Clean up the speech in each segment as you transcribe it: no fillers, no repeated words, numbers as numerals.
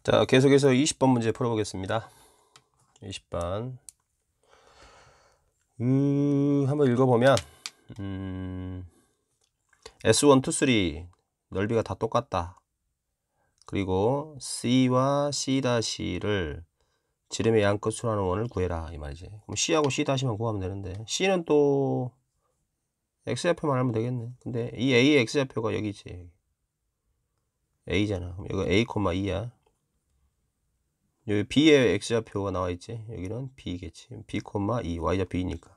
자, 계속해서 20번 문제 풀어보겠습니다. 20번. 한번 읽어보면, S1, 2, 3 넓이가 다 똑같다. 그리고 C와 C'를 지름의 양 끝으로 하는 원을 구해라. 이 말이지. 그럼 C하고 C'만 구하면 되는데, C는 또 X좌표만 알면 되겠네. 근데 이 A의 X좌표가 여기지. A잖아. 그럼 이거 A, 2야. 여기 B의 X좌표가 나와있지. 여기는 B겠지. B, 2, Y좌표 2니까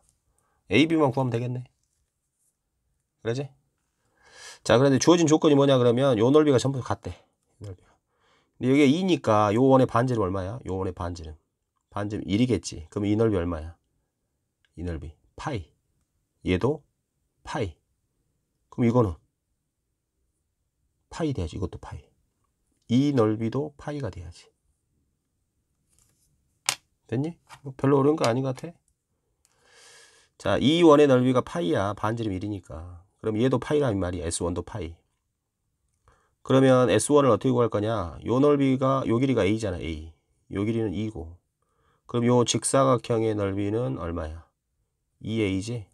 A, B만 구하면 되겠네. 그러지? 자, 그런데 주어진 조건이 뭐냐 그러면 요 넓이가 전부 같대. 넓이가. 근데 여기가 2니까 요 원의 반지름 얼마야? 요 원의 반지름 1이겠지. 그럼 이 넓이 얼마야? 이 넓이 파이. 얘도 파이. 그럼 이거는 파이 돼야지. 이것도 파이. 이 넓이도 파이가 돼야지. 됐니? 별로 어려운 거 아닌 것 같아. 자, 이 원의 넓이가 파이야. 반지름 1이니까. 그럼 얘도 파이라는 말이야. S1도 파이. 그러면 S1을 어떻게 구할 거냐? 요 넓이가, 요 길이가 A잖아. A. 요 길이는 2고. 그럼 요 직사각형의 넓이는 얼마야? 2A지?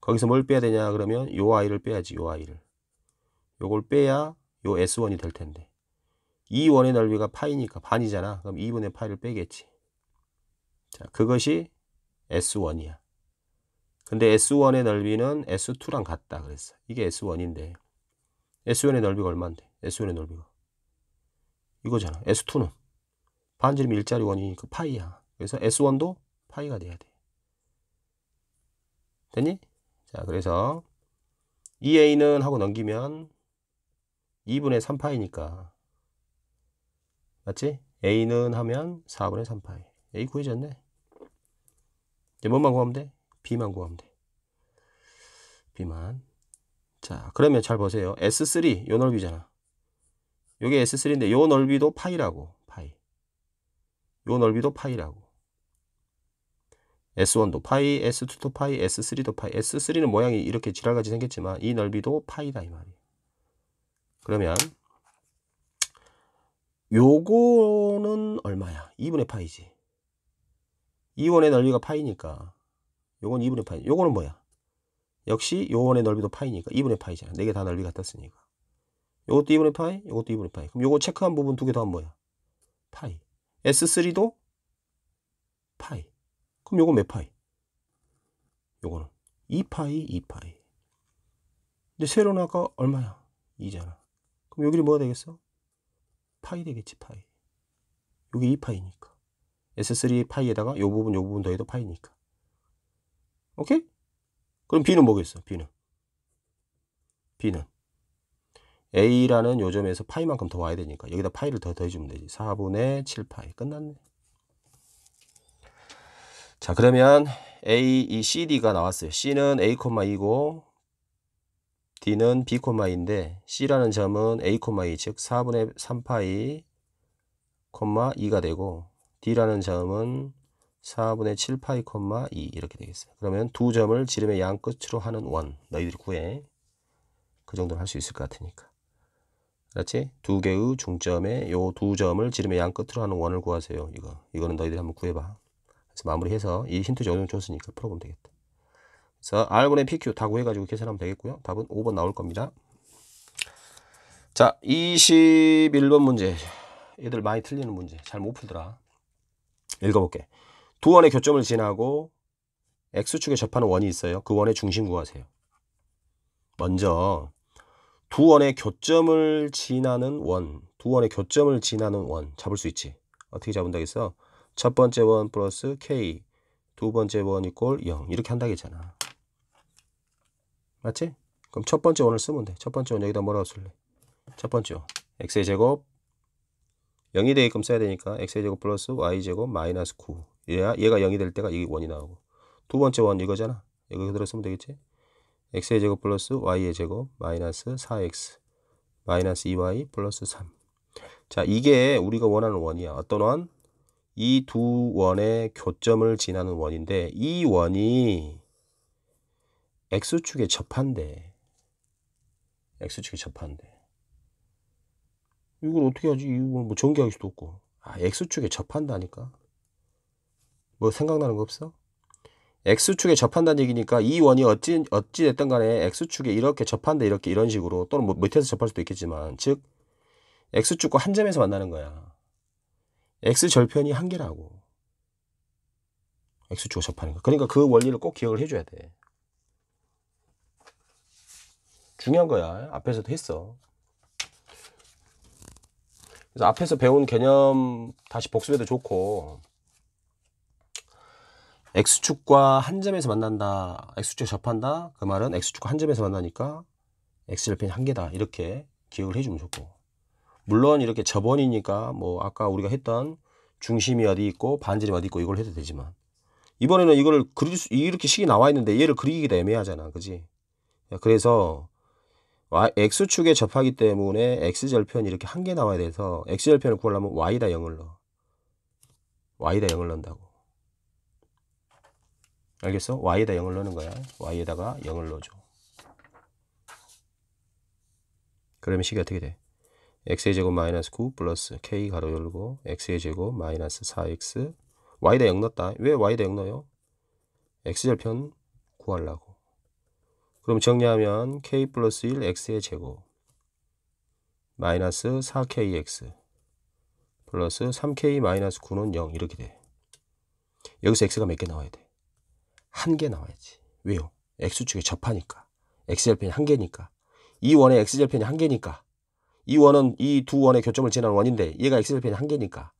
거기서 뭘 빼야 되냐? 그러면 요 I를 빼야지. 요 I를. 요걸 빼야 요 S1이 될 텐데. 이 원의 넓이가 파이니까 반이잖아. 그럼 2분의 파이를 빼겠지. 자, 그것이 S1이야. 근데 S1의 넓이는 S2랑 같다 그랬어. 이게 S1인데 S1의 넓이가 얼마인데? S1의 넓이가 이거잖아. S2는 반지름 일자리 원이니까 파이야. 그래서 S1도 파이가 돼야 돼. 됐니? 자, 그래서 2A는 하고 넘기면 2분의 3파이니까 맞지? A는 하면 4분의 3파이. A 구해졌네. 이제 뭐만 구하면 돼? B만 구하면 돼. B만. 자, 그러면 잘 보세요. S3 요 넓이잖아. 요게 S3인데 요 넓이도 파이라고. 파이. 요 넓이도 파이라고. S1도 파이, S2도 파이, S3도 파이. S3는 모양이 이렇게 지랄같이 생겼지만 이 넓이도 파이다 이 말이야. 그러면 요거는 얼마야? 2분의 파이지. 이 원의 넓이가 파이니까 요건 2분의 파이. 요거는 뭐야? 역시 요 원의 넓이도 파이니까 2분의 파이잖아. 4개 다 넓이 같았으니까. 요것도 2분의 파이, 요것도 2분의 파이. 그럼 요거 체크한 부분 2개 더하면 뭐야? 파이. S3도 파이. 그럼 요건 몇 파이? 요거는 2파이, 2파이. 근데 세로는 아까 얼마야? 2잖아. 그럼 여기는 뭐가 되겠어? 파이 되겠지, 파이. 요게 2파이니까. S3 파이에다가 요 부분 더해도 파이니까. 오케이? 그럼 B는 뭐겠어? B는 A라는 요점에서 파이만큼 더 와야 되니까 여기다 파이를 더 더해주면 되지. 4분의 7파이. 끝났네. 자, 그러면 이 CD가 나왔어요. C는 A, 2고 D는 B, 2인데 C라는 점은 A, 2, 즉 4분의 3파이, 2가 되고 D라는 점은 4분의 7파이, 2 이렇게 되겠어요. 그러면 두 점을 지름의 양 끝으로 하는 원. 너희들이 구해. 그 정도는 할 수 있을 것 같으니까. 그렇지? 두 개의 중점에 요 두 점을 지름의 양 끝으로 하는 원을 구하세요. 이거는 너희들이 한번 구해봐. 그래서 마무리해서 이 힌트 적용 줬으니까 풀어보면 되겠다. 그래서 R분의 PQ 다 구해가지고 계산하면 되겠고요. 답은 5번 나올 겁니다. 자, 21번 문제. 얘들 많이 틀리는 문제. 잘 못 풀더라. 읽어볼게. 두 원의 교점을 지나고 X축에 접하는 원이 있어요. 그 원의 중심 구하세요. 먼저 두 원의 교점을 지나는 원, 두 원의 교점을 지나는 원 잡을 수 있지. 어떻게 잡은다겠어? 첫 번째 원 플러스 K, 두 번째 원 이꼴 0 이렇게 한다겠잖아. 맞지? 그럼 첫 번째 원을 쓰면 돼. 첫 번째 원 여기다 뭐라고 쓸래? 첫 번째 원 x의 제곱 0이 되게끔 써야 되니까 x의 제곱 플러스 y 제곱 마이너스 9 얘가 0이 될 때가 이 원이 나오고, 두 번째 원 이거잖아. 이거 그대로 쓰면 되겠지? x의 제곱 플러스 y의 제곱 마이너스 4x 마이너스 2y 플러스 3. 자, 이게 우리가 원하는 원이야. 어떤 원? 이 두 원의 교점을 지나는 원인데 이 원이 x축에 접한대. x축에 접한대. 이걸 어떻게 하지? 이거 뭐 전개할 수도 없고. 아, X축에 접한다니까. 뭐 생각나는 거 없어? X축에 접한다는 얘기니까 이 원이 어찌 됐든 간에 X축에 이렇게 접한다, 이렇게 이런 식으로, 또는 뭐 밑에서 접할 수도 있겠지만, 즉 X축과 한 점에서 만나는 거야. X절편이 한 개라고. X축과 접하는 거. 그러니까 그 원리를 꼭 기억을 해줘야 돼. 중요한 거야. 앞에서도 했어. 그래서 앞에서 배운 개념 다시 복습해도 좋고, X축과 한 점에서 만난다, X축에 접한다, 그 말은 X축과 한 점에서 만나니까 X절편이 한 개다, 이렇게 기억을 해주면 좋고, 물론 이렇게 접원이니까 뭐 아까 우리가 했던 중심이 어디 있고 반지름이 어디 있고 이걸 해도 되지만, 이번에는 이걸 이렇게 식이 나와 있는데 얘를 그리기가 애매하잖아, 그지? 그래서 X축에 접하기 때문에 X절편이 이렇게 한 개 나와야 돼서 X절편을 구하려면 Y에다 0을 넣어. Y에다 0을 넣는다고. 알겠어? Y에다 0을 넣는 거야. Y에다가 0을 넣어줘. 그러면 식이 어떻게 돼? X의 제곱 마이너스 9 플러스 K 가로 열고 X의 제곱 마이너스 4X. Y에다 0 넣었다. 왜 Y에다 0 넣어요? X절편 구하려고. 그럼 정리하면 K 플러스 1 X의 제곱 마이너스 4KX 플러스 3K 마이너스 9는 0 이렇게 돼. 여기서 X가 몇 개 나와야 돼? 한 개 나와야지. 왜요? X축에 접하니까. X절편이 한 개니까. 이 원의 X절편이 한 개니까. 이 원은 이 두 원의 교점을 지나는 원인데 얘가 X절편이 한 개니까.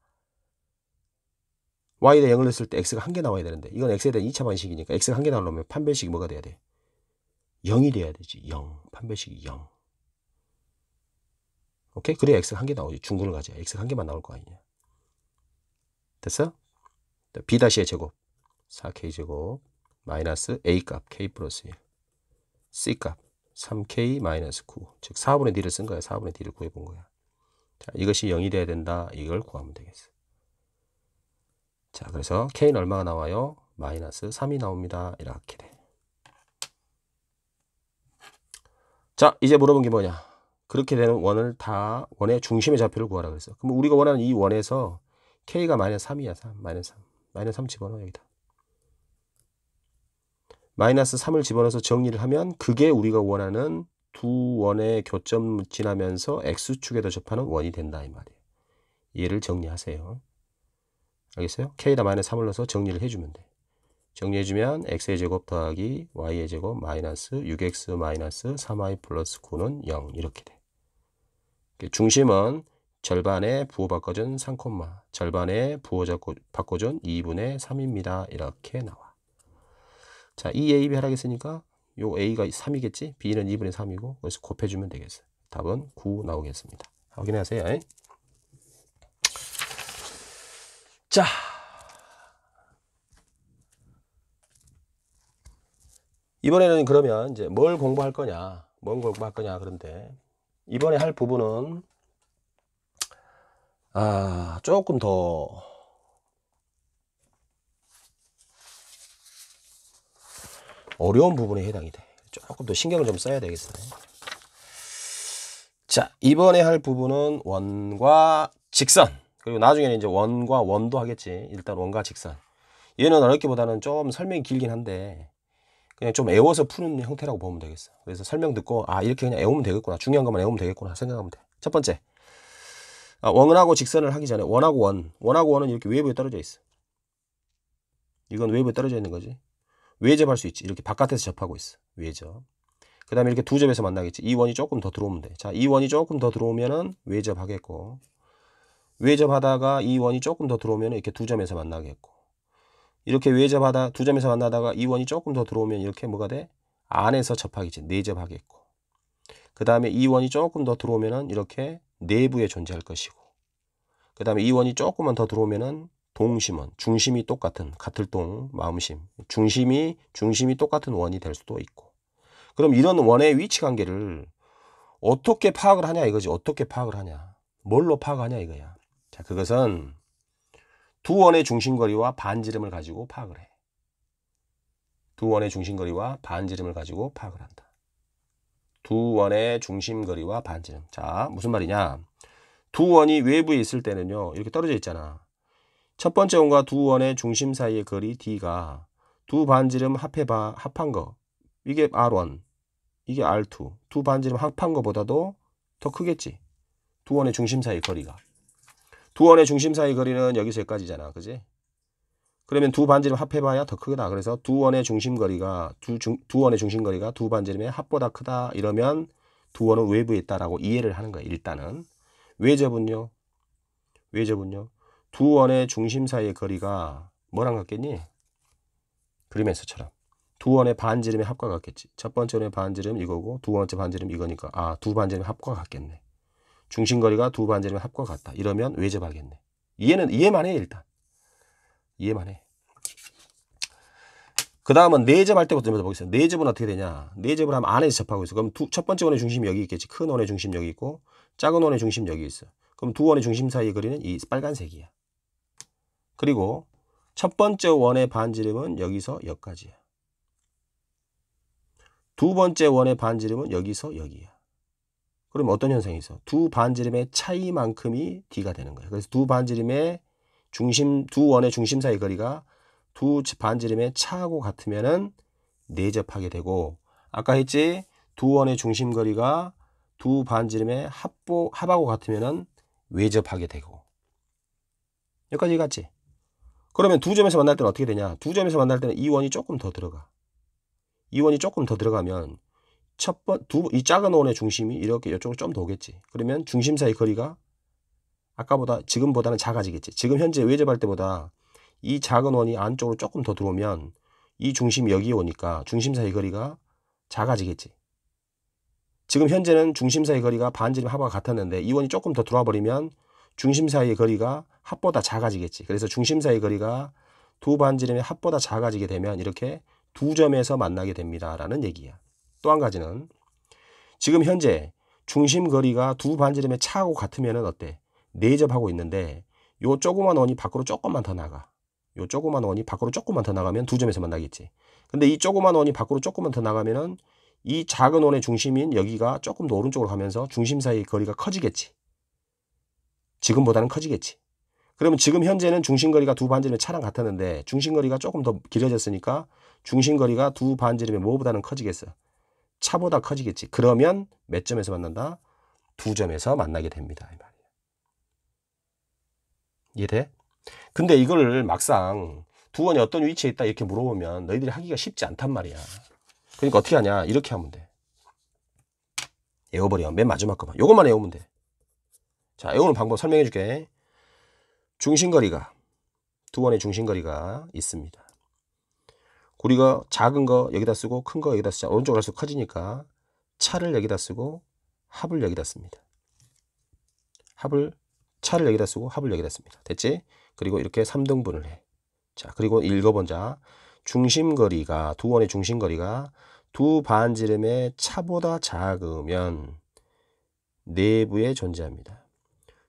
Y에다 0을 넣었을 때 X가 한 개 나와야 되는데 이건 X에 대한 2차 반식이니까 X가 한 개 나오려면 판별식이 뭐가 돼야 돼? 0이 돼야 되지. 0. 판별식이 0. 오케이? 그래야 X가 한 개 나오지. 중근을 가져야 X가 한 개만 나올 거 아니냐. 됐어? B-의 제곱 4K제곱 마이너스 A값 K 플러스 1 C값 3K 마이너스 9 즉 4분의 D를 쓴 거야. 4분의 D를 구해본 거야. 자, 이것이 0이 돼야 된다. 이걸 구하면 되겠어. 자, 그래서 K는 얼마가 나와요? 마이너스 3이 나옵니다. 이렇게 돼. 자, 이제 물어본 게 뭐냐? 그렇게 되는 원을 다 원의 중심의 좌표를 구하라 그랬어. 그럼 우리가 원하는 이 원에서 K가 마이너스 3이야. 3. 마이너스 3. 마이너스 3 집어넣어 여기다. 마이너스 3을 집어넣어서 정리를 하면 그게 우리가 원하는 두 원의 교점 지나면서 X축에도 접하는 원이 된다 이 말이에요. 얘를 정리하세요. 알겠어요? K에다 마이너스 3을 넣어서 정리를 해주면 돼. 정리해주면 X의 제곱 더하기 Y의 제곱 마이너스 6X 마이너스 3Y 플러스 9는 0 이렇게 돼. 중심은 절반에 부호 바꿔준 3, 절반에 부호 바꿔준 2분의 3입니다. 이렇게 나와. 자, 이 A, B 하라겠으니까 요 A가 3이겠지? B는 2분의 3이고 그래서 곱해주면 되겠어요. 답은 9 나오겠습니다. 확인하세요. 자, 이번에는 그러면 이제 뭘 공부할 거냐? 그런데 이번에 할 부분은 조금 더 어려운 부분에 해당이 돼. 조금 더 신경을 좀 써야 되겠어요. 자, 이번에 할 부분은 원과 직선. 그리고 나중에는 이제 원과 원도 하겠지. 일단 원과 직선. 얘는 어렵기보다는 좀 설명이 길긴 한데 그냥 좀 애워서 푸는 형태라고 보면 되겠어. 그래서 설명 듣고 이렇게 그냥 애우면 되겠구나. 중요한 것만 애우면 되겠구나 생각하면 돼. 첫 번째, 원하고 직선을 하기 전에 원하고 원은 이렇게 외부에 떨어져 있어. 이건 외부에 떨어져 있는 거지. 외접할 수 있지. 이렇게 바깥에서 접하고 있어. 외접. 그 다음에 이렇게 두 접에서 만나겠지. 이 원이 조금 더 들어오면 돼. 자, 이 원이 조금 더 들어오면은 외접하겠고, 외접하다가 이 원이 조금 더 들어오면 이렇게 두 점에서 만나겠고, 이렇게 외접하다 두 점에서 만나다가 이 원이 조금 더 들어오면 이렇게 뭐가 돼? 안에서 접하겠지. 내접하겠고, 그 다음에 이 원이 조금 더 들어오면은 이렇게 내부에 존재할 것이고, 그 다음에 이 원이 조금만 더 들어오면은 동심원, 중심이 똑같은 같을동 마음심, 중심이 똑같은 원이 될 수도 있고. 그럼 이런 원의 위치 관계를 어떻게 파악을 하냐 이거지. 어떻게 파악을 하냐, 뭘로 파악하냐 이거야. 자, 그것은 두 원의 중심거리와 반지름을 가지고 파악을 해. 두 원의 중심거리와 반지름을 가지고 파악을 한다. 두 원의 중심거리와 반지름. 자, 무슨 말이냐? 두 원이 외부에 있을 때는요. 이렇게 떨어져 있잖아. 첫 번째 원과 두 원의 중심 사이의 거리 D가 두 반지름 합한 거. 이게 R1, 이게 R2. 두 반지름 합한 거보다도 더 크겠지. 두 원의 중심 사이의 거리가. 두 원의 중심 사이의 거리는 여기서 여기까지잖아. 그지? 그러면 두 반지름 합해봐야 더 크다. 그래서 두 원의 중심 거리가 두 원의 중심 거리가 두 반지름의 합보다 크다. 이러면 두 원은 외부에 있다라고 이해를 하는 거야. 일단은 외접은요. 두 원의 중심 사이의 거리가 뭐랑 같겠니? 그림에서처럼 두 원의 반지름의 합과 같겠지. 첫 번째 원의 반지름 이거고 두 번째 반지름 이거니까 두 반지름의 합과 같겠네. 중심거리가 두 반지름의 합과 같다. 이러면 외접하겠네. 이해만 해 일단. 이해만 해. 그 다음은 내접할 때부터 보겠습니다. 내접은 어떻게 되냐. 내접을 하면 안에서 접하고 있어. 그럼 첫 번째 원의 중심이 여기 있겠지. 큰 원의 중심 여기 있고 작은 원의 중심 여기 있어. 그럼 두 원의 중심 사이의 거리는 이 빨간색이야. 그리고 첫 번째 원의 반지름은 여기서 여기까지야. 두 번째 원의 반지름은 여기서 여기야. 그럼 어떤 현상이 있어? 두 반지름의 차이만큼이 D가 되는 거야. 그래서 두 반지름의 두 원의 중심 사이 거리가 두 반지름의 차하고 같으면은 내접하게 되고, 아까 했지? 두 원의 중심 거리가 두 반지름의 합하고 같으면은 외접하게 되고. 여기까지 갔지? 그러면 두 점에서 만날 때는 어떻게 되냐? 두 점에서 만날 때는 이 원이 조금 더 들어가. 이 원이 조금 더 들어가면 이 작은 원의 중심이 이렇게 이쪽으로 좀 더 오겠지. 그러면 중심 사이 거리가 지금보다는 작아지겠지. 지금 현재 외접할 때보다 이 작은 원이 안쪽으로 조금 더 들어오면 이 중심이 여기에 오니까 중심 사이 거리가 작아지겠지. 지금 현재는 중심 사이 거리가 반지름 합과 같았는데 이 원이 조금 더 들어와 버리면 중심 사이의 거리가 합보다 작아지겠지. 그래서 중심 사이 거리가 두 반지름의 합보다 작아지게 되면 이렇게 두 점에서 만나게 됩니다. 라는 얘기야. 또 한 가지는 지금 현재 중심 거리가 두 반지름의 차하고 같으면 어때? 내접하고 있는데 요 조그만 원이 밖으로 조금만 더 나가. 요 조그만 원이 밖으로 조금만 더 나가면 두 점에서 만나겠지. 근데 이 조그만 원이 밖으로 조금만 더 나가면은 이 작은 원의 중심인 여기가 조금 더 오른쪽으로 가면서 중심 사이의 거리가 커지겠지. 지금보다는 커지겠지. 그러면 지금 현재는 중심거리가 두 반지름의 차랑 같았는데 중심거리가 조금 더 길어졌으니까 중심거리가 두 반지름의 뭐보다는 커지겠어. 차보다 커지겠지. 그러면 몇 점에서 만난다? 두 점에서 만나게 됩니다. 이 말이야. 이해돼? 근데 이걸 막상 두 원이 어떤 위치에 있다 이렇게 물어보면 너희들이 하기가 쉽지 않단 말이야. 그러니까 어떻게 하냐? 이렇게 하면 돼. 외워버려. 맨 마지막 거만. 요것만 외우면 돼. 자, 외우는 방법 설명해 줄게. 중심거리가 두 원의 중심거리가 있습니다. 우리가 작은 거 여기다 쓰고 큰 거 여기다 쓰자. 오른쪽으로 갈수록 커지니까 차를 여기다 쓰고 합을 여기다 씁니다. 차를 여기다 쓰고 합을 여기다 씁니다. 됐지? 그리고 이렇게 3등분을 해. 자, 그리고 읽어보자. 중심거리가 두 원의 중심거리가 두 반지름의 차보다 작으면 내부에 존재합니다.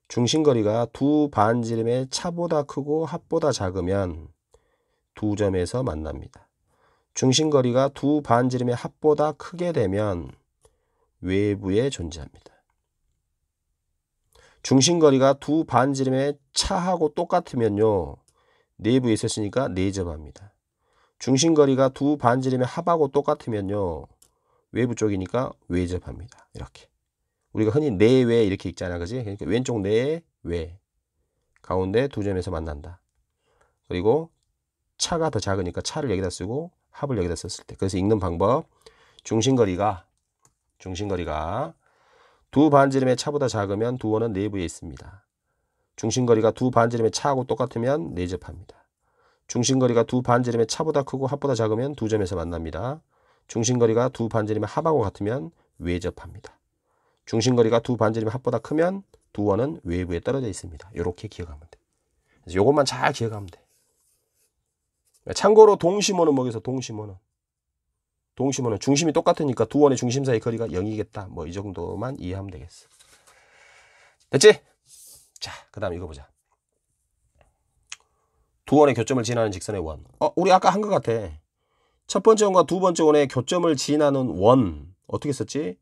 중심거리가 두 반지름의 차보다 크고 합보다 작으면 두 점에서 만납니다. 중심거리가 두 반지름의 합보다 크게 되면 외부에 존재합니다. 중심거리가 두 반지름의 차하고 똑같으면요. 내부에 있었으니까 내접합니다. 중심거리가 두 반지름의 합하고 똑같으면요. 외부 쪽이니까 외접합니다. 이렇게. 우리가 흔히 내외 이렇게 읽잖아. 그지? 그러니까 왼쪽 내외. 가운데 두 점에서 만난다. 그리고 차가 더 작으니까 차를 여기다 쓰고 합을 여기다 썼을 때. 그래서 읽는 방법. 중심거리가 두 반지름의 차보다 작으면 두 원은 내부에 있습니다. 중심거리가 두 반지름의 차하고 똑같으면 내접합니다. 중심거리가 두 반지름의 차보다 크고 합보다 작으면 두 점에서 만납니다. 중심거리가 두 반지름의 합하고 같으면 외접합니다. 중심거리가 두 반지름의 합보다 크면 두 원은 외부에 떨어져 있습니다. 이렇게 기억하면 돼. 그래서 이것만 잘 기억하면 돼. 참고로 동심원은 뭐겠어? 동심원은 중심이 똑같으니까 두 원의 중심 사이 거리가 0이겠다. 뭐 이 정도만 이해하면 되겠어. 됐지? 자, 그 다음 이거 보자. 두 원의 교점을 지나는 직선의 원. 우리 아까 한 것 같아. 첫 번째 원과 두 번째 원의 교점을 지나는 원. 어떻게 썼지?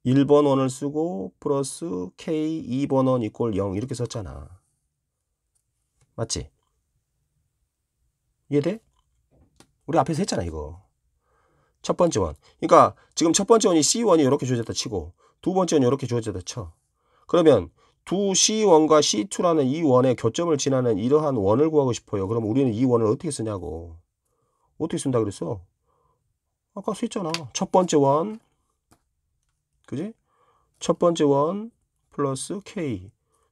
1번 원을 쓰고 플러스 K 2번 원 이꼴 0 이렇게 썼잖아. 맞지? 이해돼? 우리 앞에서 했잖아 이거. 첫 번째 원. 그러니까 지금 첫 번째 원이 C1이 이렇게 주어졌다 치고 두 번째 원이 이렇게 주어졌다 쳐. 그러면 두 C1과 C2라는 이 원의 교점을 지나는 이러한 원을 구하고 싶어요. 그럼 우리는 이 원을 어떻게 쓰냐고. 어떻게 쓴다 그랬어? 아까 썼잖아. 첫 번째 원, 그지? 첫 번째 원 플러스 K.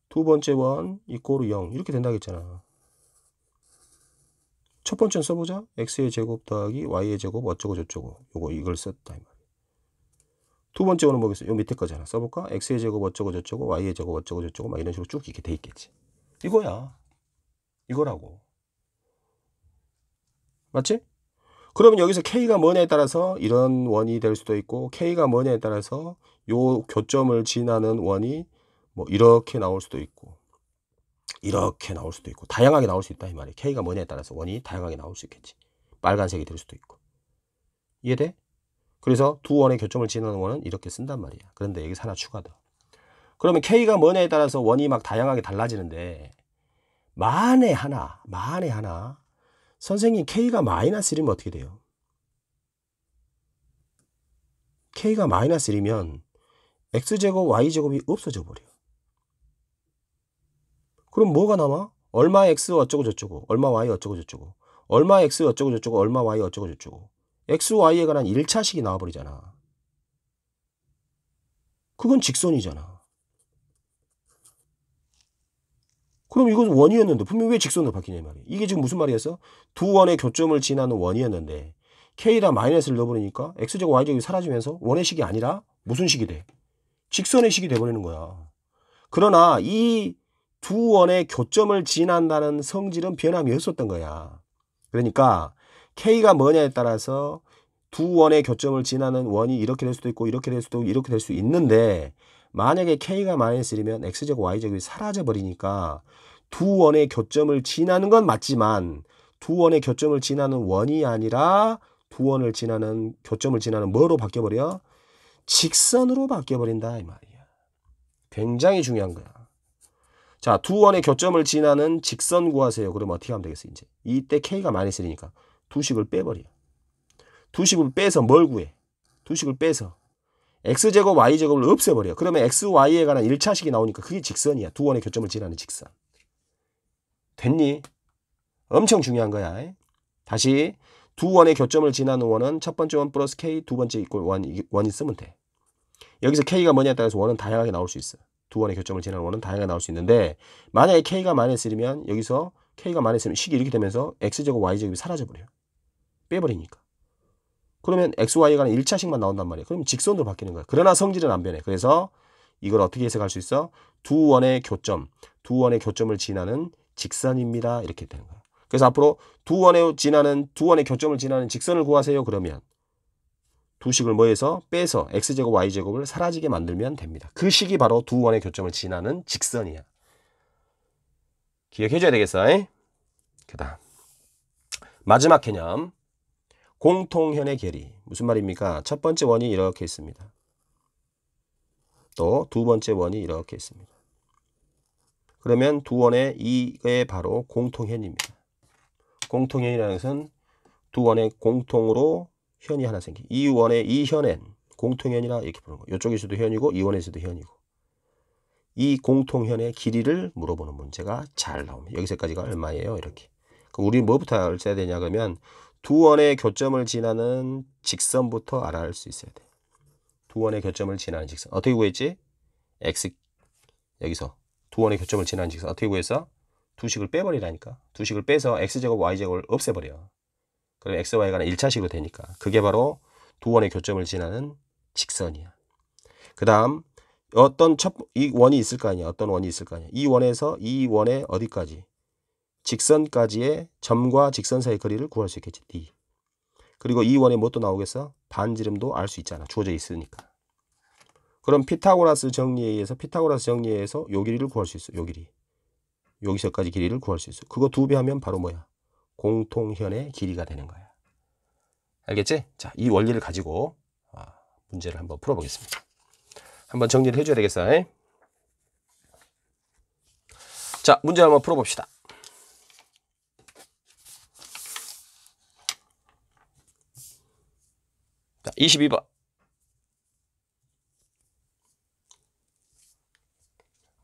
두 번째 원 이꼬르 0. 이렇게 된다고 했잖아. 첫 번째는 써보자. x의 제곱 더하기 y의 제곱 어쩌고 저쩌고. 요거 이걸 썼다. 두 번째 원은 뭐겠어? 요 밑에 거잖아. 써볼까? x의 제곱 어쩌고 저쩌고 y의 제곱 어쩌고 저쩌고 막 이런 식으로 쭉 이렇게 돼 있겠지. 이거야. 이거라고. 맞지? 그러면 여기서 k가 뭐냐에 따라서 이런 원이 될 수도 있고 k가 뭐냐에 따라서 요 교점을 지나는 원이 뭐 이렇게 나올 수도 있고 이렇게 나올 수도 있고 다양하게 나올 수 있다 이 말이야. k가 뭐냐에 따라서 원이 다양하게 나올 수 있겠지. 빨간색이 될 수도 있고. 이해돼? 그래서 두 원의 교점을 지나는 원은 이렇게 쓴단 말이야. 그런데 여기서 하나 추가다. 그러면 k가 뭐냐에 따라서 원이 막 다양하게 달라지는데 만에 하나 선생님 k가 마이너스 1이면 어떻게 돼요? k가 마이너스 1이면 x제곱 y제곱이 없어져 버려. 그럼 뭐가 남아? 얼마 x 어쩌고 저쩌고 얼마 y 어쩌고 저쩌고 얼마 x 어쩌고 저쩌고 얼마 y 어쩌고 저쩌고 x, y에 관한 1차식이 나와버리잖아. 그건 직선이잖아. 그럼 이건 원이었는데 분명히 왜 직선으로 바뀌냐 이 말이야. 이게 지금 무슨 말이었어? 두 원의 교점을 지나는 원이었는데 k에다 마이너스를 넣어버리니까 x제곱 y제곱이 사라지면서 원의 식이 아니라 무슨 식이 돼? 직선의 식이 돼버리는 거야. 그러나 이 두 원의 교점을 지난다는 성질은 변함이 없었던 거야. 그러니까 k가 뭐냐에 따라서 두 원의 교점을 지나는 원이 이렇게 될 수도 있고 이렇게 될 수도 있고 이렇게 될 수 있는데 만약에 k가 마이너스 1이면 x제곱 y제곱이 사라져 버리니까 두 원의 교점을 지나는 건 맞지만 두 원의 교점을 지나는 원이 아니라 두 원을 지나는 교점을 지나는 뭐로 바뀌어버려? 직선으로 바뀌어버린다 이 말이야. 굉장히 중요한 거야. 자, 두 원의 교점을 지나는 직선 구하세요. 그러면 어떻게 하면 되겠어 이제? 이때 k가 마이너스 1이니까 두 식을 빼버려. 두 식을 빼서 뭘 구해? 두 식을 빼서 x제곱 y제곱을 없애버려. 그러면 x, y에 관한 1차식이 나오니까 그게 직선이야. 두 원의 교점을 지나는 직선. 됐니? 엄청 중요한 거야. 다시 두 원의 교점을 지나는 원은 첫 번째 원 플러스 k, 두 번째 이꼴 원이 쓰면 돼. 여기서 k가 뭐냐에 따라서 원은 다양하게 나올 수 있어. 두 원의 교점을 지나는 원은 다양하게 나올 수 있는데 만약에 k가 마이너스 1이면 여기서 k가 마이너스 1이면 식이 이렇게 되면서 x제곱 y제곱이 사라져버려요. 빼버리니까. 그러면 x, y에 관한 1차식만 나온단 말이에요. 그럼 직선으로 바뀌는 거야. 그러나 성질은 안 변해. 그래서 이걸 어떻게 해석할 수 있어? 두 원의 교점을 지나는 직선입니다. 이렇게 되는 거야. 그래서 앞으로 두 원의 교점을 지나는 직선을 구하세요. 그러면 두 식을 뭐해서 빼서 x제곱 y제곱을 사라지게 만들면 됩니다. 그 식이 바로 두 원의 교점을 지나는 직선이야. 기억해줘야 되겠어. 그 다음 마지막 개념 공통현의 계리. 무슨 말입니까? 첫 번째 원이 이렇게 있습니다. 또 두 번째 원이 이렇게 있습니다. 그러면 두 원의 이게 바로 공통현입니다. 공통현이라는 것은 두 원의 공통으로 현이 하나 생기. 이 원의 이 현엔 공통현이라 이렇게 부르는 거예요. 이쪽에서도 현이고 이 원에서도 현이고. 이 공통현의 길이를 물어보는 문제가 잘 나옵니다. 여기서까지가 얼마예요? 이렇게. 그럼 우리 뭐부터 알아야 되냐 그러면 두 원의 교점을 지나는 직선부터 알아낼 수 있어야 돼. 두 원의 교점을 지나는 직선. 어떻게 구했지? x 여기서 두 원의 교점을 지나는 직선 어떻게 구했어? 두 식을 빼버리라니까. 두 식을 빼서 x제곱 y제곱을 없애버려. 그럼 x, y가 1차식으로 되니까. 그게 바로 두 원의 교점을 지나는 직선이야. 그 다음 이 원이 있을 거 아니야. 어떤 원이 있을 거 아니야. 이 원에서 이 원의 어디까지? 직선까지의 점과 직선 사이의 거리를 구할 수 있겠지. D. 그리고 이 원에 뭐 또 나오겠어? 반지름도 알 수 있잖아. 주어져 있으니까. 그럼 피타고라스 정리에 의해서 요 길이를 구할 수 있어. 요 길이. 여기서까지 길이를 구할 수 있어. 그거 2배 하면 바로 뭐야? 공통현의 길이가 되는 거야. 알겠지? 자, 이 원리를 가지고 문제를 한번 풀어보겠습니다. 한번 정리를 해줘야 되겠어. 에? 자, 문제 한번 풀어봅시다. 자, 22번.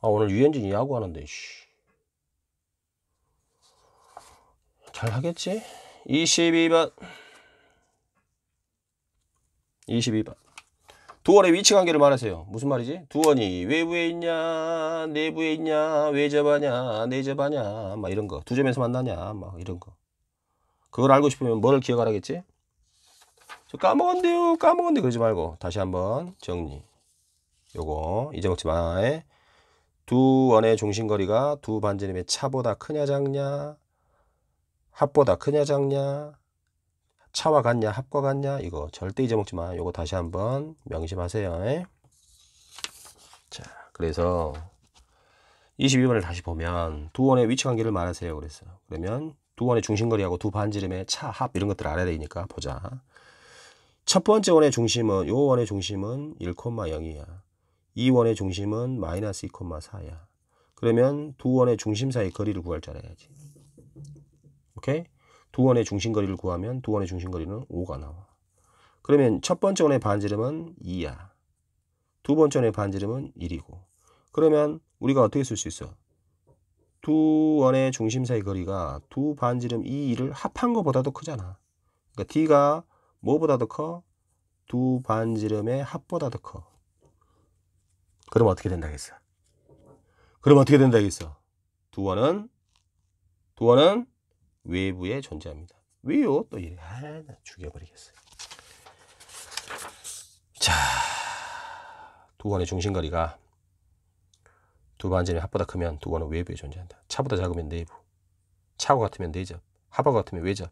아, 오늘 유현진이 야구하는데, 잘 하겠지? 22번. 22번. 두원의 위치 관계를 말하세요. 무슨 말이지? 두원이 외부에 있냐, 내부에 있냐, 외접하냐, 내접하냐, 막 이런 거. 두 점에서 만나냐, 막 이런 거. 그걸 알고 싶으면 뭐를 기억하라겠지? 저 까먹었는데요, 까먹었는데 그러지 말고 다시 한번 정리. 요거 잊어먹지 마. 두 원의 중심거리가 두 반지름의 차보다 크냐 작냐, 합보다 크냐 작냐, 차와 같냐 합과 같냐, 이거 절대 잊어먹지 마. 요거 다시 한번 명심하세요. 자, 그래서 22번을 다시 보면 두 원의 위치 관계를 말하세요. 그랬어. 그러면 두 원의 중심거리하고 두 반지름의 차, 합 이런 것들을 알아야 되니까 보자. 첫 번째 원의 중심은, 요 원의 중심은 1,0이야. 이 원의 중심은 마이너스 2,4야. 그러면 두 원의 중심 사이 거리를 구할 줄 알아야지. 오케이? 두 원의 중심거리를 구하면 두 원의 중심거리는 5가 나와. 그러면 첫 번째 원의 반지름은 2야. 두 번째 원의 반지름은 1이고. 그러면 우리가 어떻게 쓸 수 있어? 두 원의 중심 사이 거리가 두 반지름 2, 1을 합한 것보다도 크잖아. 그러니까 D가 뭐보다 더 커? 두 반지름의 합보다 더 커. 그럼 어떻게 된다겠어? 그럼 어떻게 된다겠어? 두 원은 외부에 존재합니다. 왜요? 또 이래. 나 죽여버리겠어요. 자, 두 원의 중심거리가 두 반지름의 합보다 크면 두 원은 외부에 존재한다. 차보다 작으면 내부, 차하고 같으면 내접, 합하고 같으면 외접,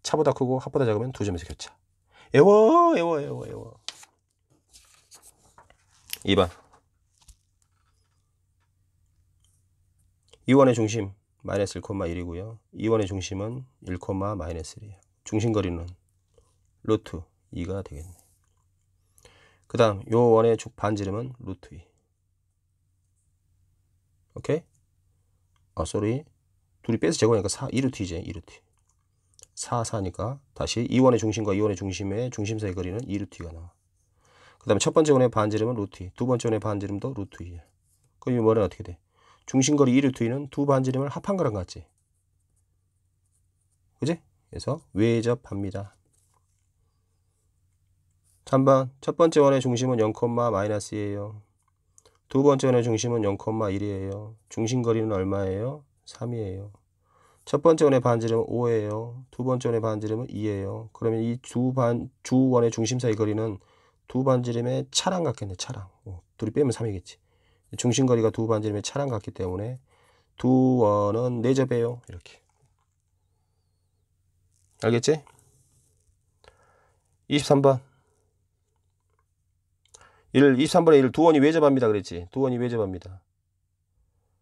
차보다 크고 합보다 작으면 두 점에서 교차. 애워. 2번. 이 원의 중심 마이너스 1,1이고요. 이 원의 중심은 1, 마이너스 1이에요. 중심거리는 루트 2가 되겠네. 그 다음 요 원의 반지름은 루트 2. 오케이? 쏘리. 둘이 빼서 제곱하니까 4, 2루트 2지. 2루트 4, 4니까 다시 이 원의 중심과 이 원의 중심의 중심 사이 거리는 2루트 2가 나와. 그 다음에 첫 번째 원의 반지름은 루트 2. 두 번째 원의 반지름도 루트 2야. 그럼 이 뭐는 어떻게 돼? 중심거리 2루트 2는 두 반지름을 합한 거랑 같지? 그지? 그래서 외접합니다. 3번. 첫 번째 원의 중심은 0, 마이너스예요. 두 번째 원의 중심은 0,1이에요. 중심거리는 얼마예요? 3이에요. 첫 번째 원의 반지름은 5예요. 두 번째 원의 반지름은 2예요. 그러면 이 두 원의 중심 사이 거리는 두 반지름의 차랑 같겠네. 차랑. 둘이 빼면 3이겠지. 중심거리가 두 반지름의 차랑 같기 때문에 두 원은 내접해요. 이렇게. 알겠지? 23번. 23번에 1, 두 원이 외접합니다. 그랬지? 두 원이 외접합니다.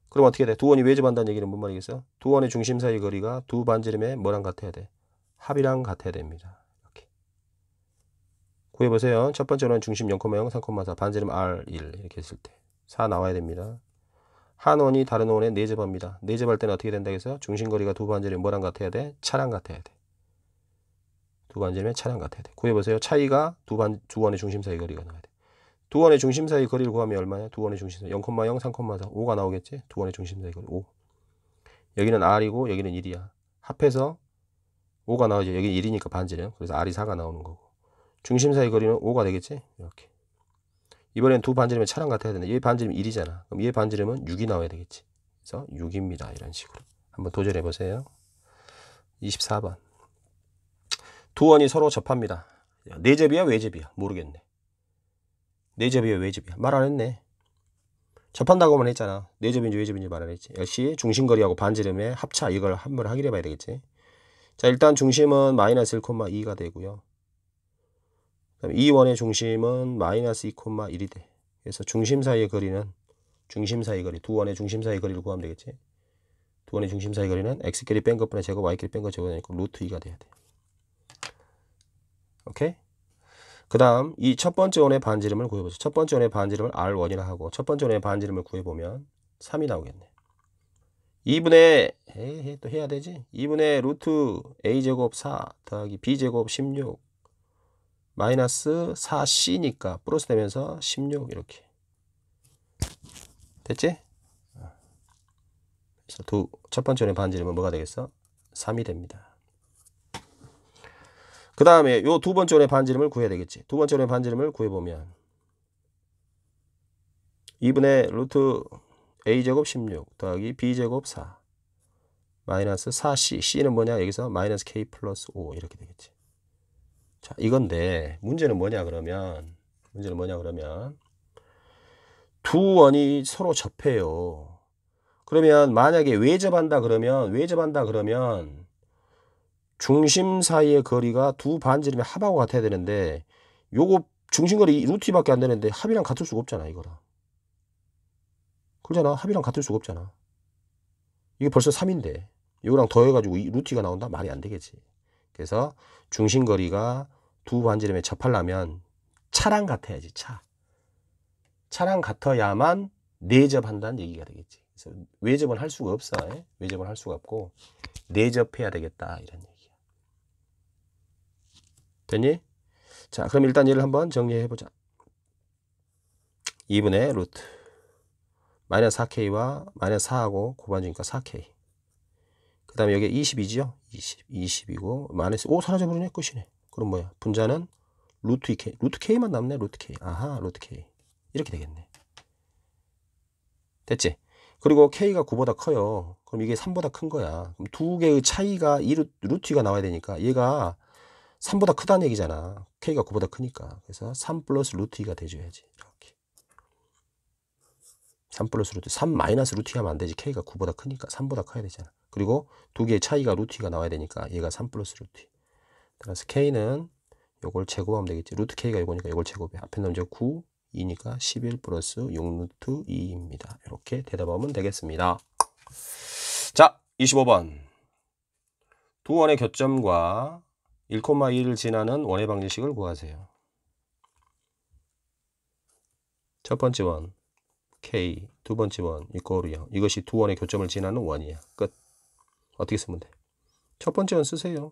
그럼 어떻게 돼? 두 원이 외접한다는 얘기는 뭔 말이겠어? 두 원의 중심 사이 거리가 두 반지름의 뭐랑 같아야 돼? 합이랑 같아야 됩니다. 이렇게. 구해보세요. 첫 번째 원은 중심 0,0, 3,4, 반지름 R1 이렇게 했을 때 4 나와야 됩니다. 한 원이 다른 원에 내접합니다. 내접할 때는 어떻게 된다겠어요? 중심거리가 두 반지름의 뭐랑 같아야 돼? 차랑 같아야 돼. 두 반지름의 차랑 같아야 돼. 구해보세요. 차이가 두 원의 중심 사이 거리가 나와야 돼. 두 원의 중심 사이 거리를 구하면 얼마냐? 두 원의 중심 사이 0,0, 3,4, 5가 나오겠지? 두 원의 중심 사이 거리 5. 여기는 R이고 여기는 1이야. 합해서 5가 나오죠. 여기는 1이니까 반지름. 그래서 R이 4가 나오는 거고. 중심 사이 거리는 5가 되겠지? 이렇게. 이번엔 두 반지름의 차랑 같아야 되는데 얘 반지름 1이잖아. 그럼 얘 반지름은 6이 나와야 되겠지. 그래서 6입니다. 이런 식으로. 한번 도전해 보세요. 24번. 두 원이 서로 접합니다. 내접이야 외접이야? 모르겠네. 내접이야 외접이야? 말 안 했네. 접한다고만 했잖아. 내접인지 외접인지 말 안 했지. 역시 중심거리하고 반지름의 합차 이걸 한번 확인해 봐야 되겠지. 자, 일단 중심은 마이너스 1,2가 되고요. 그다음에 이 원의 중심은 마이너스 2,1이 돼. 그래서 중심 사이의 거리는 중심 사이 거리, 두 원의 중심 사이 거리를 구하면 되겠지. 두 원의 중심 사이 거리는 x끼리 뺀 것분의 제곱, y끼리 뺀 것 제곱이니까 루트 2가 돼야 돼. 오케이? 그 다음 이 첫 번째 원의 반지름을 구해보죠. 첫 번째 원의 반지름을 R1이라 하고 첫 번째 원의 반지름을 구해보면 3이 나오겠네. 2분의 또 해야 되지. 2분의 루트 a제곱 4 더하기 b제곱 16 마이너스 4c니까 플러스 되면서 16 이렇게 됐지? 그래서 첫 번째 원의 반지름은 뭐가 되겠어? 3이 됩니다. 그 다음에 요 두 번째 원의 반지름을 구해야 되겠지. 두 번째 원의 반지름을 구해보면 2분의 루트 a제곱 16 더하기 b제곱 4 마이너스 4c c는 뭐냐? 여기서 마이너스 k 플러스 5 이렇게 되겠지. 자, 이건데 문제는 뭐냐 그러면 두 원이 서로 접해요. 그러면 만약에 외접한다 그러면 중심 사이의 거리가 두 반지름의 합하고 같아야 되는데 요거 중심거리 루트밖에 안 되는데 합이랑 같을 수가 없잖아 이거랑. 그러잖아. 합이랑 같을 수가 없잖아. 이게 벌써 3인데 이거랑 더해가지고 루트가 나온다? 말이 안 되겠지. 그래서 중심거리가 두 반지름에 접하려면 차랑 같아야지. 차랑 같아야만 내접한다는 얘기가 되겠지. 그래서 외접은 할 수가 없어. 외접은 할 수가 없고 내접해야 되겠다 이런 얘기야. 됐니? 자, 그럼 일단 얘를 한번 정리해보자. 2분의 루트 마이너스 4k와 마이너스 4하고 곱해주니까 4k. 그 다음에 여기 22죠? 20이고 마이너스 5 사라져버리네. 끝이네. 그럼 뭐야? 분자는 루트 k만 남네. 루트 k. 아하, 루트 k. 이렇게 되겠네. 됐지? 그리고 k가 9보다 커요. 그럼 이게 3보다 큰 거야. 그럼 두 개의 차이가 루트가 나와야 되니까 얘가 3보다 크다는 얘기잖아. k가 9보다 크니까. 그래서 3 플러스 루트 2가 돼줘야지. 이렇게. 3 플러스 루트 3 마이너스 루트 2 하면 안 되지. k가 9보다 크니까 3보다 커야 되잖아. 그리고 두 개의 차이가 루트 2가 나와야 되니까 얘가 3 플러스 루트 2. 따라서 k는 요걸 제곱하면 되겠지. 루트 k가 요거니까 요걸 제곱해. 앞에 넣으면 9, 2니까 11 플러스 6 루트 2입니다. 이렇게 대답하면 되겠습니다. 자, 25번. 두 원의 교점과 1,2를 지나는 원의 방정식을 구하세요. 첫 번째 원 k, 두 번째 원 이꼬르 0. 이것이 두 원의 교점을 지나는 원이야. 끝. 어떻게 쓰면 돼? 첫 번째 원 쓰세요.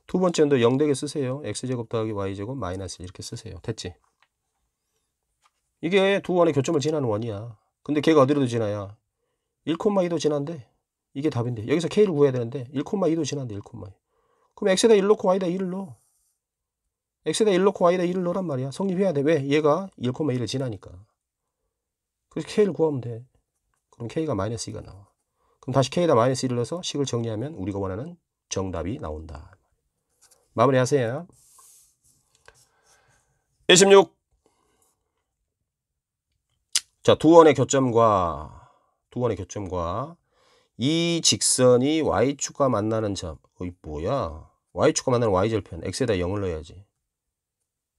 두 번째 원도 0 되게 쓰세요. x제곱 더하기 y제곱 마이너스 이렇게 쓰세요. 됐지? 이게 두 원의 교점을 지나는 원이야. 근데 걔가 어디로도 지나야? 1,2도 지난대. 이게 답인데. 여기서 k를 구해야 되는데 1,2도 지난대. 1,2. 그럼 x에다 1 넣고 y에다 1을 넣어. x에다 1 넣고 y에다 1을 넣으란 말이야. 성립해야 돼. 왜? 얘가 1,2를 지나니까. 그래서 k를 구하면 돼. 그럼 k가 마이너스 2가 나와. 그럼 다시 k에다 마이너스 1을 넣어서 식을 정리하면 우리가 원하는 정답이 나온다. 마무리하세요. 26. 자, 두 원의 교점과 이 직선이 y축과 만나는 점. 어이 뭐야? y축과 만나는 y절편. x에다 0을 넣어야지.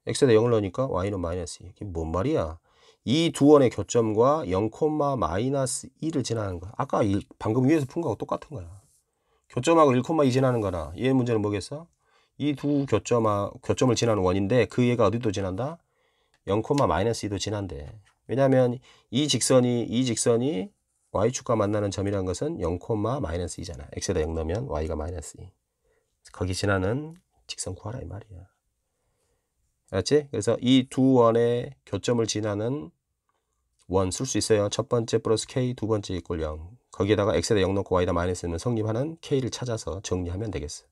x에다 0을 넣으니까 y는 마이너스 2. 이게 뭔 말이야? 이 두 원의 교점과 0, 마이너스 2를 지나는 거야. 아까 방금 위에서 푼 거하고 똑같은 거야. 교점하고 1,2 지나는 거나 얘 문제는 뭐겠어? 이 두 교점을 지나는 원인데 그 얘가 어디도 지난다? 0, 마이너스 2도 지난대. 왜냐하면 이 직선이 y축과 만나는 점이라는 것은 0, 마이너스 2잖아. x에다 0 넣으면 y가 마이너스 2. 거기 지나는 직선 구하라 이 말이야. 알았지? 그래서 이 두 원의 교점을 지나는 원 쓸 수 있어요. 첫 번째 플러스 k, 두 번째 이꼴 0. 거기에다가 x에다 0 넣고 y에다 마이너스 넣으면 성립하는 k를 찾아서 정리하면 되겠어.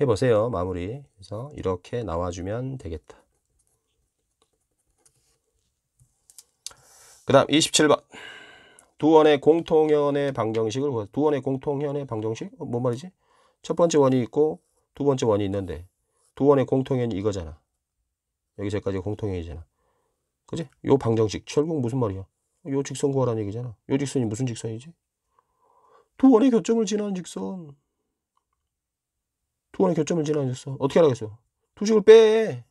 해보세요. 마무리. 그래서 이렇게 나와주면 되겠다. 그 다음 27번. 두 원의 공통현의 방정식을 구하세요. 두 원의 공통현의 방정식? 뭔 말이지? 첫 번째 원이 있고 두 번째 원이 있는데 두 원의 공통현이 이거잖아. 여기서까지가 공통현이잖아. 그지? 요 방정식 결국 무슨 말이야? 요 직선 구하라는 얘기잖아. 요 직선이 무슨 직선이지? 두 원의 교점을 지나는 직선. 두 원의 교점을 지나는 직선. 어떻게 하라겠어? 두 식을 빼.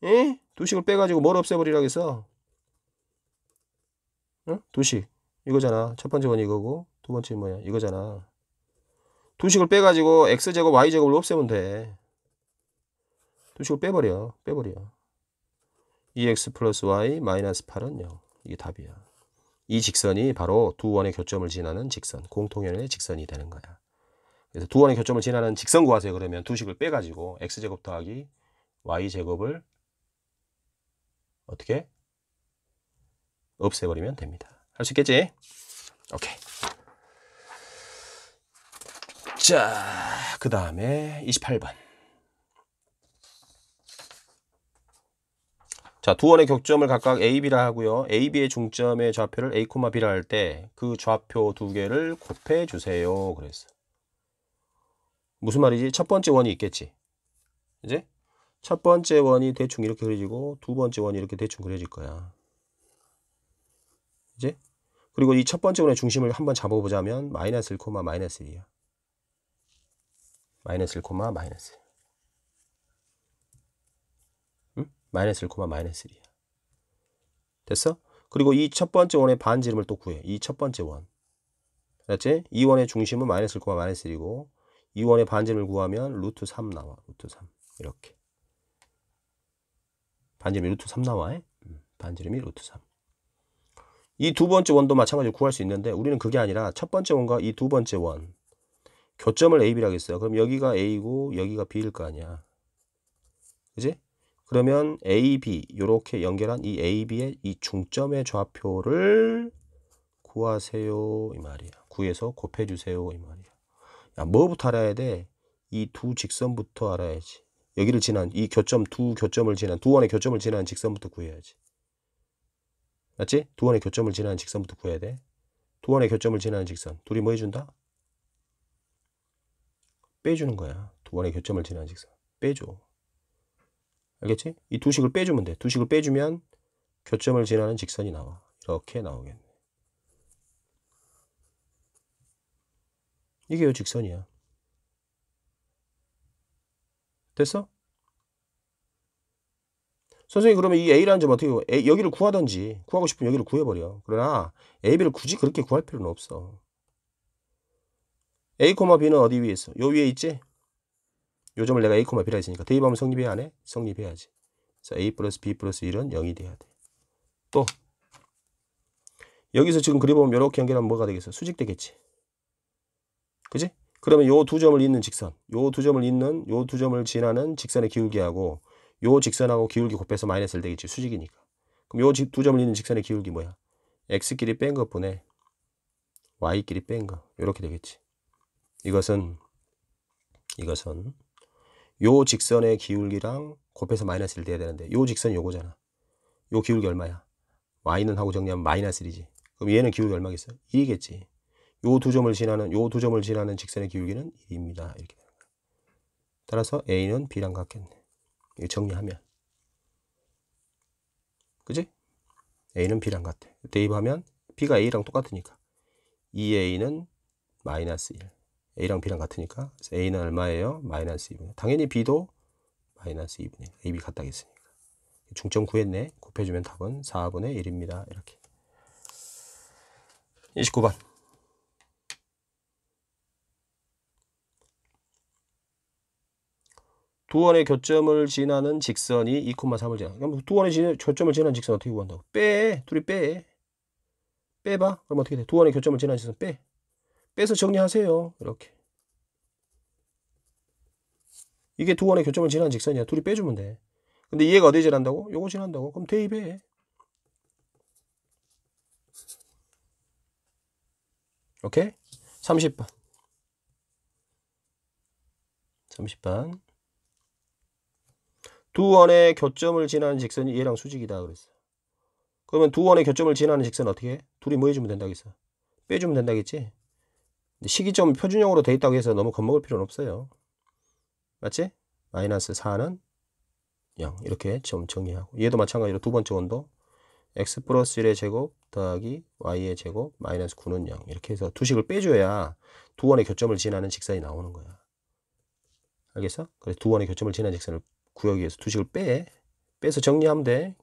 에? 두 식을 빼가지고 뭘 없애버리라겠어? 응? 두 식. 이거잖아. 첫 번째 원이 이거고 두 번째 뭐야? 이거잖아. 두식을 빼가지고 x제곱 y제곱을 없애면 돼. 두식을 빼버려. 2x 플러스 y 마이너스 8은 0. 이게 답이야. 이 직선이 바로 두 원의 교점을 지나는 직선, 공통연의 직선이 되는 거야. 그래서 두 원의 교점을 지나는 직선 구하세요. 그러면 두식을 빼가지고 x제곱 더하기 y제곱을 어떻게? 없애버리면 됩니다. 할 수 있겠지? 오케이. 자, 그 다음에 28번. 자, 두 원의 교점을 각각 A, B라 하고요. A, B의 중점의 좌표를 A, B라 할 때 그 좌표 두 개를 곱해 주세요. 그랬어. 무슨 말이지? 첫 번째 원이 있겠지. 이제 첫 번째 원이 대충 이렇게 그려지고 두 번째 원이 이렇게 대충 그려질 거야. 이제 그리고 이 첫 번째 원의 중심을 한번 잡아보자면 마이너스 1, 마이너스 1이야. 마이너스 1, 마이너스 1. 응? 마이너스 1, 마이너스 1이야. 됐어? 그리고 이 첫 번째 원의 반지름을 또 구해. 이 첫 번째 원. 알았지? 이 원의 중심은 마이너스 1, 마이너스 1이고 이 원의 반지름을 구하면 루트 3 나와. 루트 3. 이렇게. 반지름이 루트 3 나와. 반지름이 루트 3. 이 두 번째 원도 마찬가지로 구할 수 있는데 우리는 그게 아니라 첫 번째 원과 이 두 번째 원 교점을 A, B라고 했어요. 그럼 여기가 A고 여기가 B일 거 아니야. 그지? 그러면 A, B 이렇게 연결한 이 A, B의 이 중점의 좌표를 구하세요 이 말이야. 구해서 곱해주세요 이 말이야. 야, 뭐부터 알아야 돼? 이 두 직선부터 알아야지. 여기를 지난 이 교점 두 교점을 지난 두 원의 교점을 지나는 직선부터 구해야지. 맞지? 두 원의 교점을 지나는 직선부터 구해야 돼. 두 원의 교점을 지나는 직선. 둘이 뭐 해준다? 빼주는 거야. 두 원의 교점을 지나는 직선. 빼줘. 알겠지? 이 두 식을 빼주면 돼. 두 식을 빼주면 교점을 지나는 직선이 나와. 이렇게 나오겠네. 이게 요 직선이야. 됐어? 선생님 그러면 이 A라는 점 어떻게 여기를 구하던지 구하고 싶으면 여기를 구해버려. 그러나 A, B를 굳이 그렇게 구할 필요는 없어. A, B는 어디 위에 있어? 요 위에 있지? 요 점을 내가 A, B라 했으니까 대입하면 성립해야 안 해? 성립해야지. 그래서 A 플러스 B 플러스 1은 0이 돼야 돼. 또 여기서 지금 그려보면 이렇게 연결하면 뭐가 되겠어? 수직되겠지. 그지? 그러면 요 두 점을 잇는 직선, 요 두 점을 잇는 요 두 점을 지나는 직선의 기울기하고 요 직선하고 기울기 곱해서 마이너스를 되겠지. 수직이니까. 그럼 요 두 점을 잇는 직선의 기울기 뭐야? x끼리 뺀 것분에 y끼리 뺀 거. 이렇게 되겠지. 이것은 요 직선의 기울기랑 곱해서 마이너스를 돼야 되는데 요 직선이 요거잖아. 요 기울기 얼마야? y는 하고 정리하면 마이너스 1이지. 그럼 얘는 기울기 얼마겠어? 1이겠지. 요 두 점을 지나는 직선의 기울기는 1입니다. 이렇게 되는 거야. 따라서 A는 B랑 같겠네. 이거 정리하면. 그지? A는 B랑 같아. 대입하면 B가 A랑 똑같으니까 2A는 마이너스 1. A랑 B랑 같으니까 그래서 A는 얼마예요? 마이너스 2분의. 당연히 B도 마이너스 2분의. A, B 같다 했으니까. 중점 구했네. 곱해주면 답은 4분의 1입니다. 이렇게. 29번. 두 원의 교점을 지나는 직선이 2,3을 지나. 그럼 두 원의 교점을 지나는 직선 어떻게 구한다고? 빼. 둘이 빼. 빼봐. 그럼 어떻게 돼? 두 원의 교점을 지나는 직선 빼. 빼서 정리하세요. 이렇게. 이게 두 원의 교점을 지나는 직선이야. 둘이 빼주면 돼. 근데 얘가 어디 지난다고? 요거 지난다고? 그럼 대입해. 오케이? 30번. 30번. 두 원의 교점을 지나는 직선이 얘랑 수직이다 그랬어. 그러면 두 원의 교점을 지나는 직선 어떻게 해? 둘이 뭐 해주면 된다겠어? 빼주면 된다겠지? 시기점 표준형으로 돼 있다고 해서 너무 겁먹을 필요는 없어요. 맞지? 마이너스 4는 0 이렇게 좀 정리하고 얘도 마찬가지로 두 번째 원도 x 플러스 1의 제곱 더하기 y의 제곱 마이너스 9는 0 이렇게 해서 두 식을 빼줘야 두 원의 교점을 지나는 직선이 나오는 거야. 알겠어? 그래서 두 원의 교점을 지나는 직선을 구하기 위해서 두 식을 빼서 정리하면 돼.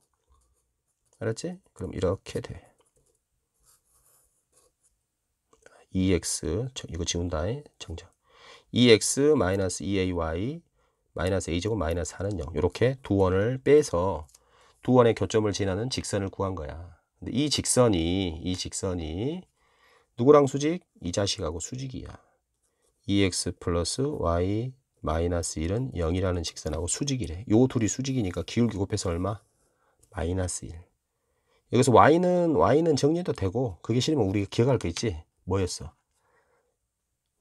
알았지? 그럼 이렇게 돼. 2x 이거 지운다. 정정. 2x 마이너스 2ay 마이너스 a제곱 마이너스 4는 0. 이렇게 두 원을 빼서 두 원의 교점을 지나는 직선을 구한 거야. 근데 이 직선이 누구랑 수직? 이 자식하고 수직이야. 2x 플러스 y 마이너스 1은 0이라는 직선하고 수직이래. 요 둘이 수직이니까 기울기 곱해서 얼마? 마이너스 1. 여기서 y는 정리해도 되고, 그게 싫으면 우리가 기억할 거 있지? 뭐였어?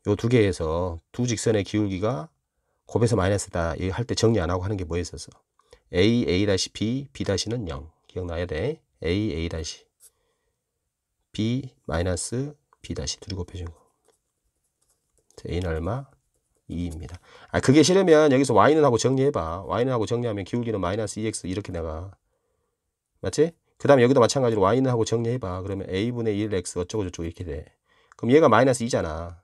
요 두 개에서 두 직선의 기울기가 곱해서 마이너스다 할 때 정리 안 하고 하는 게 뭐였었어? a-b, b-는 0. 기억나야 돼. a-b 마이너스 b- 둘이 곱해준 거. a는 얼마? 2입니다. 그게 싫으면 여기서 y는 하고 정리해봐. y는 하고 정리하면 기울기는 마이너스 2x 이렇게 나가. 맞지? 그 다음에 여기도 마찬가지로 y는 하고 정리해봐. 그러면 a분의 1x 어쩌고 저쩌고 이렇게 돼. 그럼 얘가 마이너스 2잖아.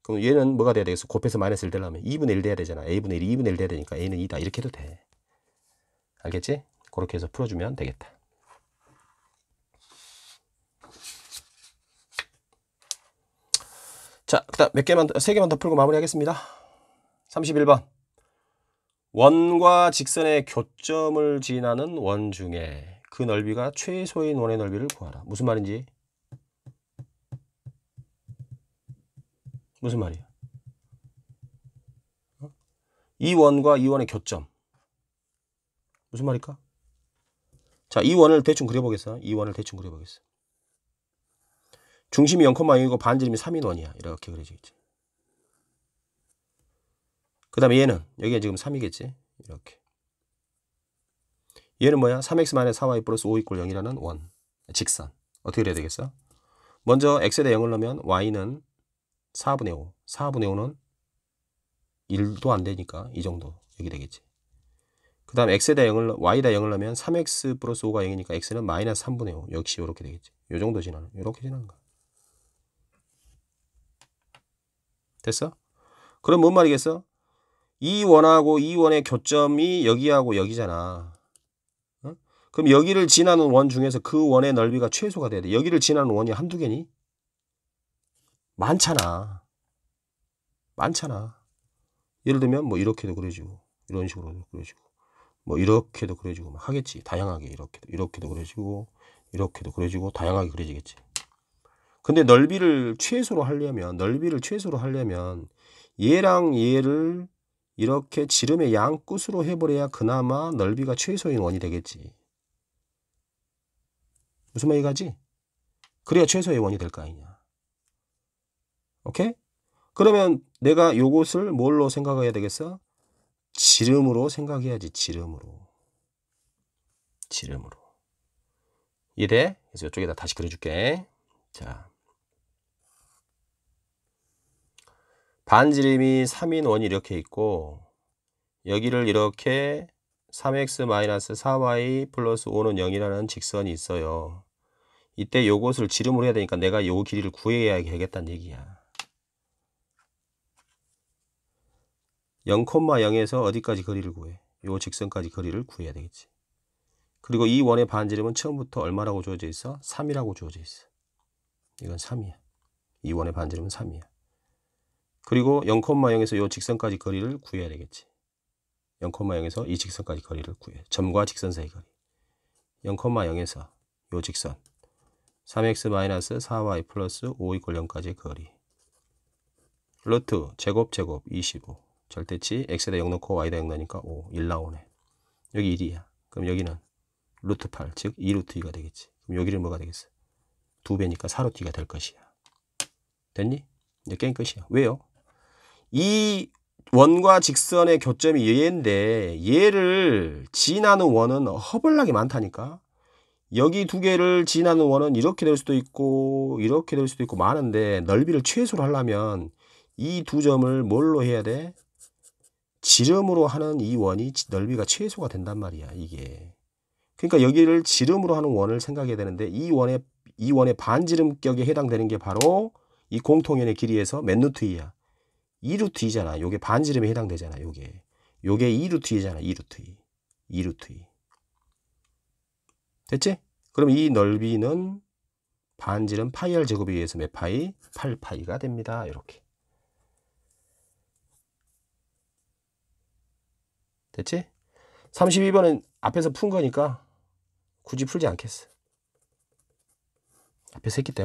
그럼 얘는 뭐가 돼야 되겠어? 곱해서 마이너스 1 되려면 2분의 1 돼야 되잖아. a분의 1, 2분의 1 돼야 되니까 a는 2다. 이렇게 해도 돼. 알겠지? 그렇게 해서 풀어주면 되겠다. 자, 그 다음 세 개만 더 풀고 마무리하겠습니다. 31번. 원과 직선의 교점을 지나는 원 중에 그 넓이가 최소인 원의 넓이를 구하라. 무슨 말인지? 무슨 말이야? 이 원과 이 원의 교점. 무슨 말일까? 자, 이 원을 대충 그려보겠어. 이 원을 대충 그려보겠어. 중심이 0,0이고 반지름이 3인 원이야. 이렇게 그려지겠지. 그 다음에 얘는 여기가 지금 3이겠지. 이렇게. 얘는 뭐야? 3x-4y 플러스 5 = 0이라는 원. 직선. 어떻게 그려야 되겠어? 먼저 x에다 0을 넣으면 y는 4분의 5. 4분의 5는 1도 안 되니까 이 정도 여기 되겠지. 그 다음 y에다 0을 넣으면 3x 플러스 5가 0이니까 x는 마이너스 3분의 5. 역시 이렇게 되겠지. 요 정도 지나는, 이렇게 지나는 거야. 됐어? 그럼 뭔 말이겠어? 이 원하고 이 원의 교점이 여기하고 여기잖아. 어? 그럼 여기를 지나는 원 중에서 그 원의 넓이가 최소가 돼야 돼. 여기를 지나는 원이 한두 개니? 많잖아. 예를 들면 뭐 이렇게도 그려지고 이런 식으로도 그려지고 뭐 이렇게도 그려지고 막 하겠지. 다양하게 이렇게도 그려지고 이렇게도 그려지고 다양하게 그려지겠지. 근데 넓이를 최소로 하려면 얘랑 얘를 이렇게 지름의 양 끝으로 해버려야 그나마 넓이가 최소인 원이 되겠지. 무슨 말이 가지? 그래야 최소의 원이 될 거 아니냐. 오케이? 그러면 내가 요것을 뭘로 생각해야 되겠어? 지름으로 생각해야지. 지름으로. 이해돼? 그래서 이쪽에다 다시 그려줄게. 자, 반지름이 3인 원이 이렇게 있고 여기를 이렇게 3x-4y 플러스 5는 0이라는 직선이 있어요. 이때 요것을 지름으로 해야 되니까 내가 요 길이를 구해야겠다는 얘기야. 0,0에서 어디까지 거리를 구해? 요 직선까지 거리를 구해야 되겠지. 그리고 이 원의 반지름은 처음부터 얼마라고 주어져 있어? 3이라고 주어져 있어. 이건 3이야. 이 원의 반지름은 3이야. 그리고 0,0에서 요 직선까지 거리를 구해야 되겠지. 0,0에서 이 직선까지 거리를 구해. 점과 직선 사이 거리. 0,0에서 요 직선 3x-4y 플러스 5 = 0까지의 거리. 루트 제곱 25. 절대치 x에다 0 넣고 y에다 0 넣으니까 5. 1 나오네. 여기 1이야. 그럼 여기는 루트 8, 즉 2루트 2가 되겠지. 그럼 여기는 뭐가 되겠어? 2배니까 4루트 2가 될 것이야. 됐니? 이제 게임 끝이야. 왜요? 이 원과 직선의 교점이 얘인데 얘를 지나는 원은 허벌나게 많다니까. 여기 두 개를 지나는 원은 이렇게 될 수도 있고 이렇게 될 수도 있고 많은데 넓이를 최소로 하려면 이 두 점을 뭘로 해야 돼? 지름으로 하는 이 원이 넓이가 최소가 된단 말이야. 이게. 그러니까 여기를 지름으로 하는 원을 생각해야 되는데 이 원의 반지름격에 해당되는 게 바로 이 공통연의 길이에서 몇 루트 2야? 2루트 2잖아. 요게 반지름에 해당되잖아. 요게 2루트 2잖아. 2루트 2. 됐지? 그럼 이 넓이는 반지름 파이 r 제곱에 의해서 몇 파이? 8파이가 됩니다. 이렇게. 됐지? 32번은 앞에서 푼 거니까 굳이 풀지 않겠어. 앞에서 했기 때문에.